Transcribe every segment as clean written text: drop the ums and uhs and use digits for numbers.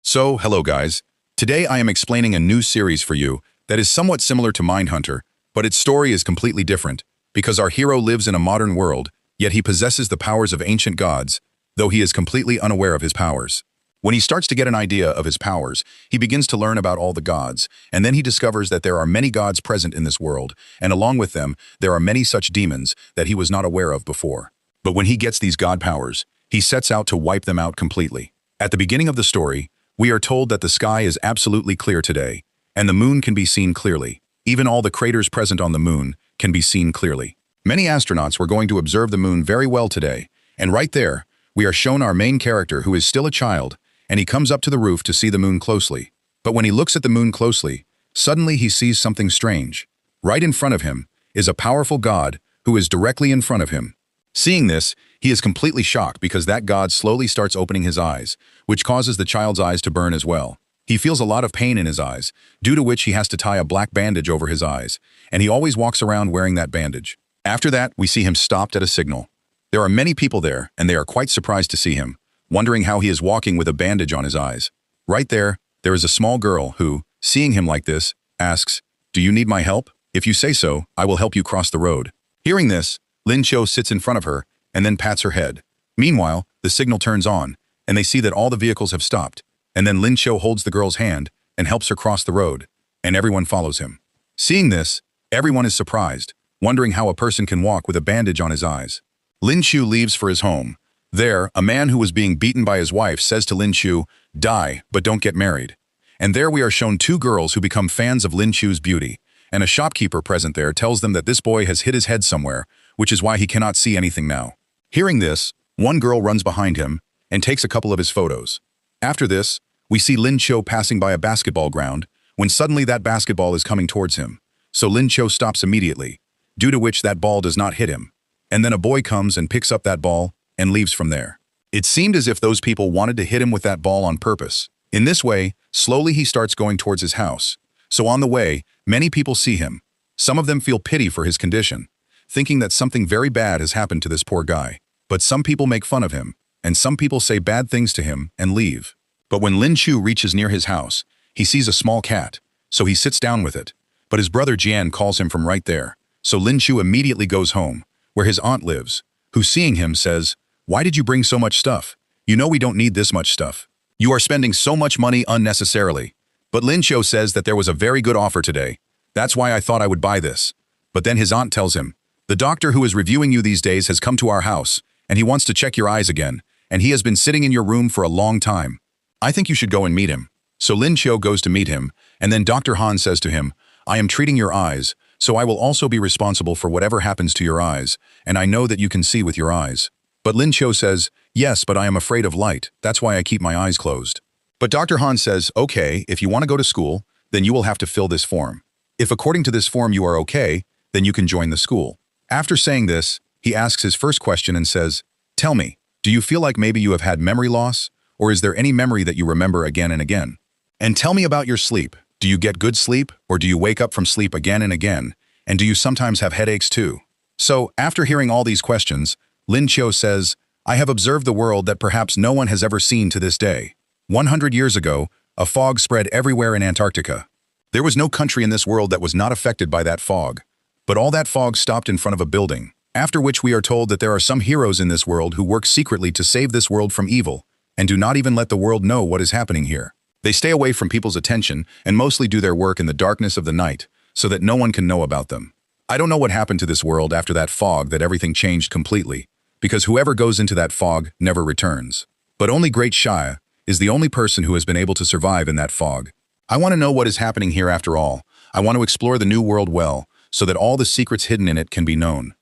So, hello guys. Today I am explaining a new series for you that is somewhat similar to Mindhunter, but its story is completely different because our hero lives in a modern world, yet he possesses the powers of ancient gods, though he is completely unaware of his powers. When he starts to get an idea of his powers, he begins to learn about all the gods, and then he discovers that there are many gods present in this world, and along with them, there are many such demons that he was not aware of before. But when he gets these god powers, he sets out to wipe them out completely. At the beginning of the story, we are told that the sky is absolutely clear today, and the moon can be seen clearly. Even all the craters present on the moon can be seen clearly. Many astronauts were going to observe the moon very well today, and right there, we are shown our main character who is still a child, and he comes up to the roof to see the moon closely. But when he looks at the moon closely, suddenly he sees something strange. Right in front of him is a powerful god who is directly in front of him. Seeing this, he is completely shocked because that god slowly starts opening his eyes, which causes the child's eyes to burn as well. He feels a lot of pain in his eyes, due to which he has to tie a black bandage over his eyes, and he always walks around wearing that bandage. After that, we see him stopped at a signal. There are many people there, and they are quite surprised to see him, wondering how he is walking with a bandage on his eyes. Right there is a small girl who, seeing him like this, asks, "Do you need my help? If you say so, I will help you cross the road." Hearing this, Lin Cho sits in front of her and then pats her head. Meanwhile, the signal turns on, and they see that all the vehicles have stopped, and then Lin Cho holds the girl's hand and helps her cross the road, and everyone follows him. Seeing this, everyone is surprised, wondering how a person can walk with a bandage on his eyes. Lin Chu leaves for his home. There, a man who was being beaten by his wife says to Lin Chu, "Die, but don't get married." And there we are shown two girls who become fans of Lin Chu's beauty, and a shopkeeper present there tells them that this boy has hit his head somewhere, which is why he cannot see anything now. Hearing this, one girl runs behind him and takes a couple of his photos. After this, we see Lin Cho passing by a basketball ground when suddenly that basketball is coming towards him. So Lin Cho stops immediately, due to which that ball does not hit him. And then a boy comes and picks up that ball and leaves from there. It seemed as if those people wanted to hit him with that ball on purpose. In this way, slowly he starts going towards his house. So on the way, many people see him. Some of them feel pity for his condition, thinking that something very bad has happened to this poor guy. But some people make fun of him, and some people say bad things to him and leave. But when Lin Chu reaches near his house, he sees a small cat, so he sits down with it. But his brother Jian calls him from right there, so Lin Chu immediately goes home, where his aunt lives, who seeing him says, "Why did you bring so much stuff? You know we don't need this much stuff. You are spending so much money unnecessarily." But Lin Chu says that there was a very good offer today. "That's why I thought I would buy this." But then his aunt tells him, "The doctor who is reviewing you these days has come to our house, and he wants to check your eyes again, and he has been sitting in your room for a long time. I think you should go and meet him." So Lin Cho goes to meet him, and then Dr. Han says to him, "I am treating your eyes, so I will also be responsible for whatever happens to your eyes, and I know that you can see with your eyes." But Lin Cho says, "Yes, but I am afraid of light, that's why I keep my eyes closed." But Dr. Han says, "Okay, if you want to go to school, then you will have to fill this form. If according to this form you are okay, then you can join the school." After saying this, he asks his first question and says, "Tell me, do you feel like maybe you have had memory loss, or is there any memory that you remember again and again? And tell me about your sleep. Do you get good sleep, or do you wake up from sleep again and again? And do you sometimes have headaches too?" So, after hearing all these questions, Lin Cho says, "I have observed the world that perhaps no one has ever seen to this day. 100 years ago, a fog spread everywhere in Antarctica. There was no country in this world that was not affected by that fog. But all that fog stopped in front of a building. After which we are told that there are some heroes in this world who work secretly to save this world from evil, and do not even let the world know what is happening here. They stay away from people's attention and mostly do their work in the darkness of the night, so that no one can know about them. I don't know what happened to this world after that fog that everything changed completely, because whoever goes into that fog never returns. But only Great Shia is the only person who has been able to survive in that fog. I want to know what is happening here after all. I want to explore the new world well, so that all the secrets hidden in it can be known.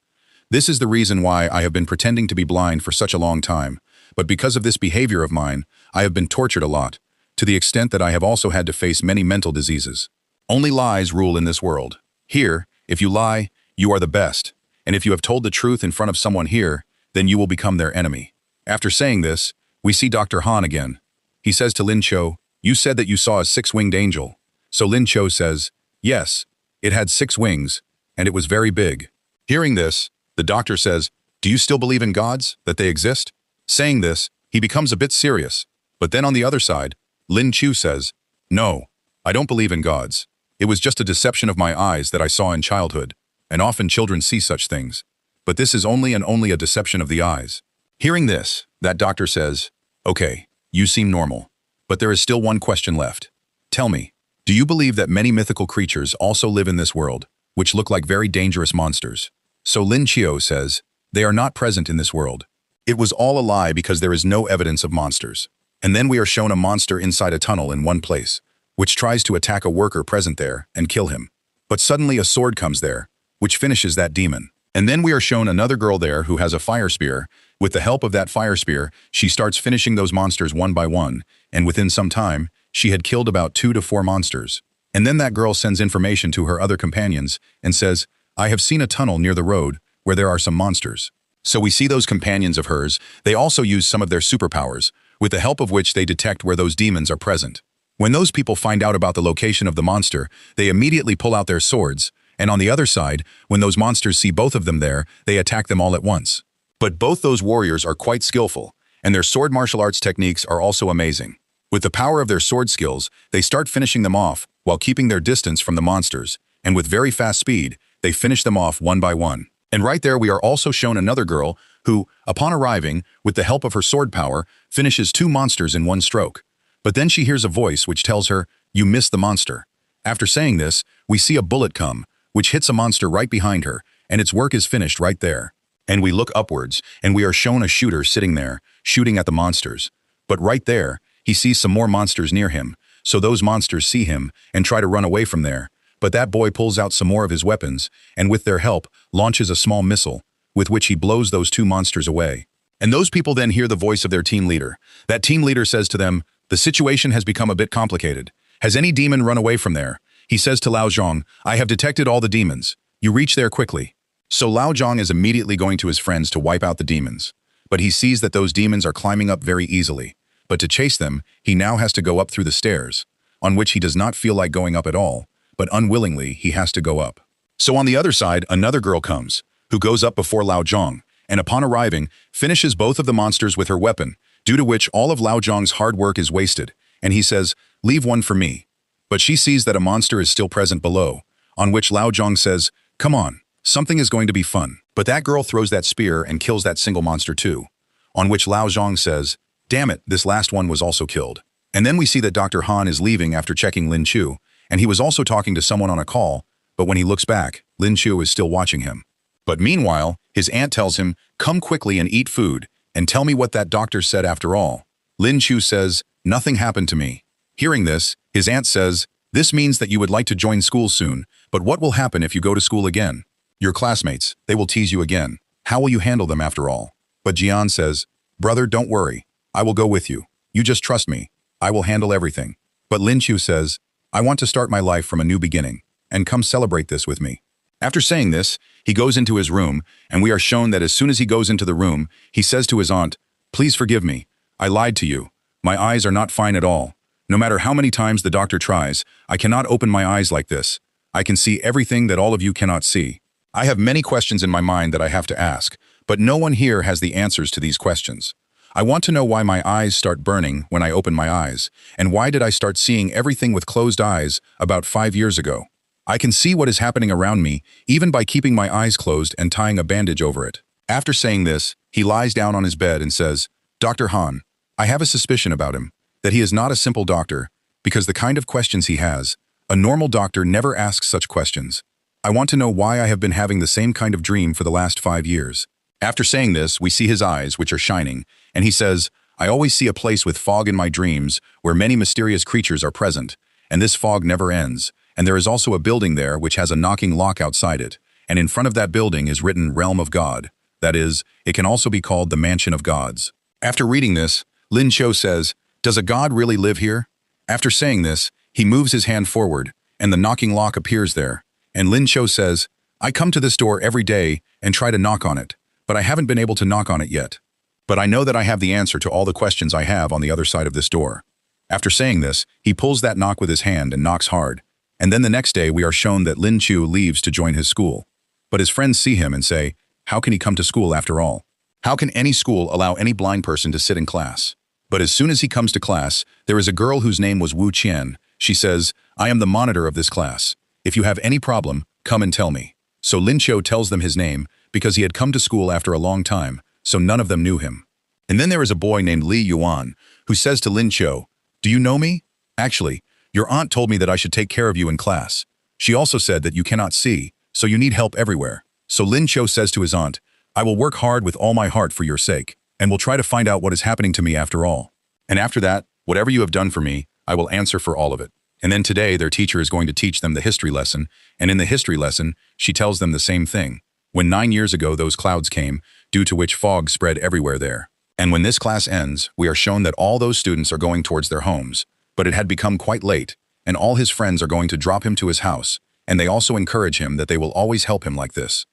This is the reason why I have been pretending to be blind for such a long time, but because of this behavior of mine, I have been tortured a lot, to the extent that I have also had to face many mental diseases. Only lies rule in this world. Here, if you lie, you are the best, and if you have told the truth in front of someone here, then you will become their enemy." After saying this, we see Dr. Han again. He says to Lin Cho, "You said that you saw a six-winged angel." So Lin Cho says, "Yes, it had 6 wings, and it was very big." Hearing this, the doctor says, "Do you still believe in gods, that they exist?" Saying this, he becomes a bit serious. But then on the other side, Lin Chu says, "No, I don't believe in gods. It was just a deception of my eyes that I saw in childhood, and often children see such things. But this is only a deception of the eyes." Hearing this, that doctor says, "Okay, you seem normal, but there is still one question left. Tell me, do you believe that many mythical creatures also live in this world, which look like very dangerous monsters?" So Lin Chiu says, "They are not present in this world. It was all a lie because there is no evidence of monsters." And then we are shown a monster inside a tunnel in one place, which tries to attack a worker present there and kill him. But suddenly a sword comes there, which finishes that demon. And then we are shown another girl there who has a fire spear. With the help of that fire spear, she starts finishing those monsters one by one, and within some time, she had killed about 2 to 4 monsters. And then that girl sends information to her other companions and says, "I have seen a tunnel near the road where there are some monsters." So we see those companions of hers, they also use some of their superpowers, with the help of which they detect where those demons are present. When those people find out about the location of the monster, they immediately pull out their swords, and on the other side, when those monsters see both of them there, they attack them all at once. But both those warriors are quite skillful, and their sword martial arts techniques are also amazing. With the power of their sword skills, they start finishing them off while keeping their distance from the monsters, and with very fast speed, they finish them off one by one. And right there we are also shown another girl who, upon arriving, with the help of her sword power, finishes 2 monsters in one stroke. But then she hears a voice which tells her, "You missed the monster." After saying this, we see a bullet come, which hits a monster right behind her, and its work is finished right there. And we look upwards, and we are shown a shooter sitting there, shooting at the monsters. But right there, he sees some more monsters near him, so those monsters see him and try to run away from there. But that boy pulls out some more of his weapons, and with their help, launches a small missile, with which he blows those 2 monsters away. And those people then hear the voice of their team leader. That team leader says to them, "The situation has become a bit complicated. Has any demon run away from there?" He says to Lao Zhong, "I have detected all the demons. You reach there quickly." So Lao Zhong is immediately going to his friends to wipe out the demons. But he sees that those demons are climbing up very easily. But to chase them, he now has to go up through the stairs, on which he does not feel like going up at all, but unwillingly he has to go up. So on the other side, another girl comes, who goes up before Lao Zhong, and upon arriving, finishes both of the monsters with her weapon, due to which all of Lao Zhong's hard work is wasted, and he says, "Leave one for me." But she sees that a monster is still present below, on which Lao Zhong says, "Come on, something is going to be fun." But that girl throws that spear and kills that single monster too, on which Lao Zhong says, "Damn it, this last one was also killed." And then we see that Dr. Han is leaving after checking Lin Chu, and he was also talking to someone on a call, but when he looks back, Lin Chu is still watching him. But meanwhile, his aunt tells him, "Come quickly and eat food, and tell me what that doctor said after all." Lin Chu says, "Nothing happened to me." Hearing this, his aunt says, "This means that you would like to join school soon, but what will happen if you go to school again? Your classmates, they will tease you again. How will you handle them after all?" But Jian says, "Brother, don't worry. I will go with you. You just trust me. I will handle everything." But Lin Chu says, "I want to start my life from a new beginning, and come celebrate this with me." After saying this, he goes into his room, and we are shown that as soon as he goes into the room, he says to his aunt, "Please forgive me. I lied to you. My eyes are not fine at all. No matter how many times the doctor tries, I cannot open my eyes like this. I can see everything that all of you cannot see. I have many questions in my mind that I have to ask, but no one here has the answers to these questions. I want to know why my eyes start burning when I open my eyes, and why did I start seeing everything with closed eyes about 5 years ago? I can see what is happening around me, even by keeping my eyes closed and tying a bandage over it." After saying this, he lies down on his bed and says, "Dr. Han, I have a suspicion about him, that he is not a simple doctor, because the kind of questions he has, a normal doctor never asks such questions. I want to know why I have been having the same kind of dream for the last 5 years. After saying this, we see his eyes, which are shining, and he says, "I always see a place with fog in my dreams where many mysterious creatures are present, and this fog never ends. And there is also a building there which has a knocking lock outside it, and in front of that building is written Realm of God. That is, it can also be called the Mansion of Gods." After reading this, Lin Cho says, "Does a god really live here?" After saying this, he moves his hand forward, and the knocking lock appears there. And Lin Cho says, "I come to this door every day and try to knock on it, but I haven't been able to knock on it yet. But I know that I have the answer to all the questions I have on the other side of this door." After saying this, he pulls that knock with his hand and knocks hard. And then the next day we are shown that Lin Chu leaves to join his school. But his friends see him and say, "How can he come to school after all? How can any school allow any blind person to sit in class?" But as soon as he comes to class, there is a girl whose name was Wu Qian. She says, "I am the monitor of this class. If you have any problem, come and tell me." So Lin Qiu tells them his name because he had come to school after a long time, so none of them knew him. And then there is a boy named Li Yuan who says to Lin Qiu, "Do you know me? Actually, your aunt told me that I should take care of you in class. She also said that you cannot see, so you need help everywhere." So Lin Qiu says to his aunt, "I will work hard with all my heart for your sake, and will try to find out what is happening to me after all. And after that, whatever you have done for me, I will answer for all of it." And then today, their teacher is going to teach them the history lesson, and in the history lesson, she tells them the same thing. When 9 years ago those clouds came, due to which fog spread everywhere there. And when this class ends, we are shown that all those students are going towards their homes. But it had become quite late, and all his friends are going to drop him to his house, and they also encourage him that they will always help him like this.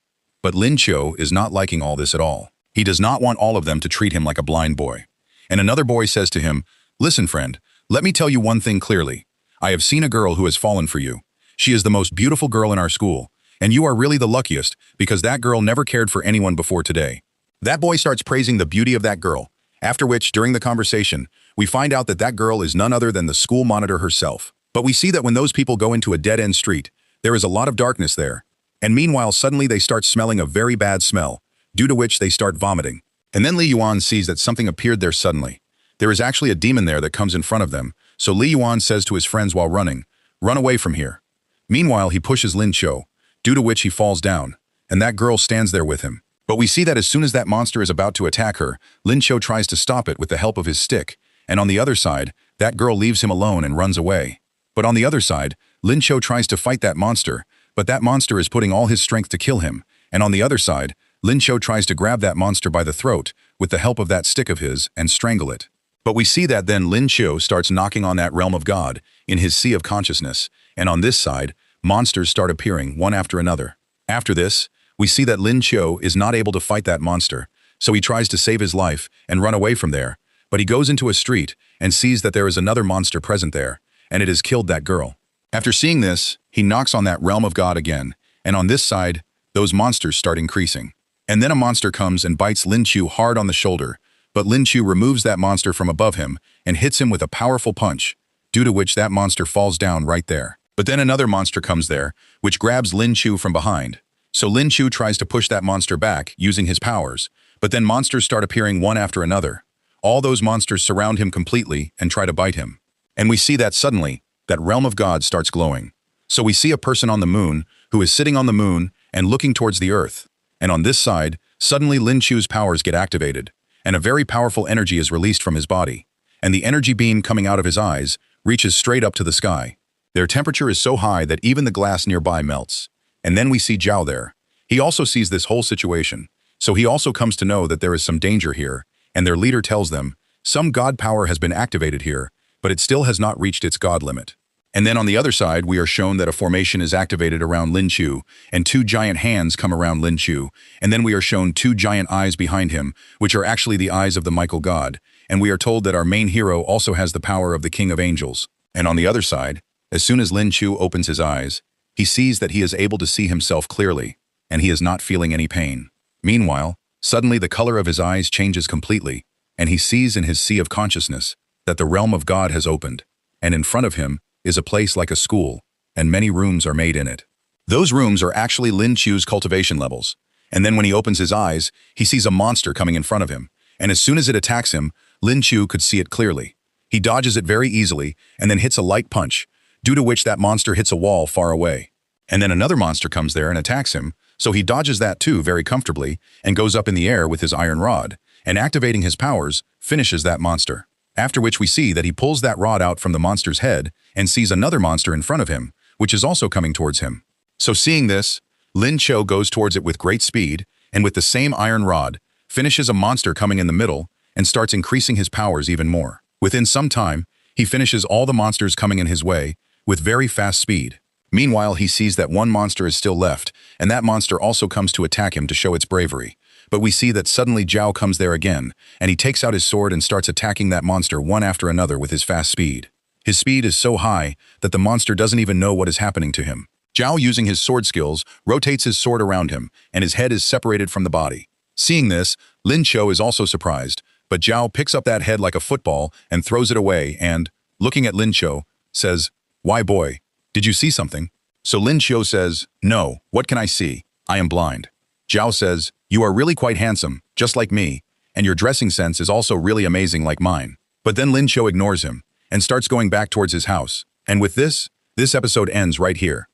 But Lin Qiu is not liking all this at all. He does not want all of them to treat him like a blind boy. And another boy says to him, "Listen, friend, let me tell you one thing clearly. I have seen a girl who has fallen for you. She is the most beautiful girl in our school, and you are really the luckiest because that girl never cared for anyone before today." That boy starts praising the beauty of that girl, after which, during the conversation, we find out that that girl is none other than the school monitor herself. But we see that when those people go into a dead-end street, there is a lot of darkness there. And meanwhile, suddenly they start smelling a very bad smell, due to which they start vomiting. And then Li Yuan sees that something appeared there suddenly. There is actually a demon there that comes in front of them, so Li Yuan says to his friends while running, "Run away from here." Meanwhile, he pushes Lin Qiu, due to which he falls down, and that girl stands there with him. But we see that as soon as that monster is about to attack her, Lin Qiu tries to stop it with the help of his stick, and on the other side, that girl leaves him alone and runs away. But on the other side, Lin Qiu tries to fight that monster, but that monster is putting all his strength to kill him, and on the other side, Lin Qiu tries to grab that monster by the throat with the help of that stick of his and strangle it. But we see that then Lin Qiu starts knocking on that realm of God in his sea of consciousness, and on this side, monsters start appearing one after another. After this, we see that Lin Qiu is not able to fight that monster, so he tries to save his life and run away from there, but he goes into a street and sees that there is another monster present there, and it has killed that girl. After seeing this, he knocks on that realm of God again, and on this side, those monsters start increasing. And then a monster comes and bites Lin Qiu hard on the shoulder, but Lin Qiu removes that monster from above him and hits him with a powerful punch, due to which that monster falls down right there. But then another monster comes there, which grabs Lin Qiu from behind. So Lin Qiu tries to push that monster back using his powers, but then monsters start appearing one after another. All those monsters surround him completely and try to bite him. And we see that suddenly, that realm of God starts glowing. So we see a person on the moon who is sitting on the moon and looking towards the earth. And on this side, suddenly Lin Qiu's powers get activated, and a very powerful energy is released from his body. And the energy beam coming out of his eyes reaches straight up to the sky. Their temperature is so high that even the glass nearby melts. And then we see Zhao there. He also sees this whole situation, so he also comes to know that there is some danger here, and their leader tells them, some god power has been activated here, but it still has not reached its god limit. And then on the other side, we are shown that a formation is activated around Lin Qiu, and 2 giant hands come around Lin Qiu, and then we are shown 2 giant eyes behind him, which are actually the eyes of the Michael God, and we are told that our main hero also has the power of the King of Angels. And on the other side, as soon as Lin Qiu opens his eyes, he sees that he is able to see himself clearly, and he is not feeling any pain. Meanwhile, suddenly the color of his eyes changes completely, and he sees in his sea of consciousness that the realm of God has opened, and in front of him is a place like a school, and many rooms are made in it. Those rooms are actually Lin Qiu's cultivation levels, and then when he opens his eyes, he sees a monster coming in front of him, and as soon as it attacks him, Lin Qiu could see it clearly. He dodges it very easily, and then hits a light punch, due to which that monster hits a wall far away. And then another monster comes there and attacks him, so he dodges that too very comfortably, and goes up in the air with his iron rod, and activating his powers, finishes that monster. After which we see that he pulls that rod out from the monster's head and sees another monster in front of him, which is also coming towards him. So seeing this, Lin Qiu goes towards it with great speed, and with the same iron rod, finishes a monster coming in the middle, and starts increasing his powers even more. Within some time, he finishes all the monsters coming in his way, with very fast speed. Meanwhile, he sees that one monster is still left, and that monster also comes to attack him to show its bravery. But we see that suddenly Zhao comes there again, and he takes out his sword and starts attacking that monster one after another with his fast speed. His speed is so high that the monster doesn't even know what is happening to him. Zhao, using his sword skills, rotates his sword around him, and his head is separated from the body. Seeing this, Lin Qiu is also surprised, But Zhao picks up that head like a football and throws it away and, looking at Lin Qiu, says, "Why boy, did you see something?" So Lin Qiu says, "No, what can I see? I am blind." Zhao says, "You are really quite handsome, just like me, and your dressing sense is also really amazing like mine." But then Lin Qiu ignores him and starts going back towards his house. And with this episode ends right here.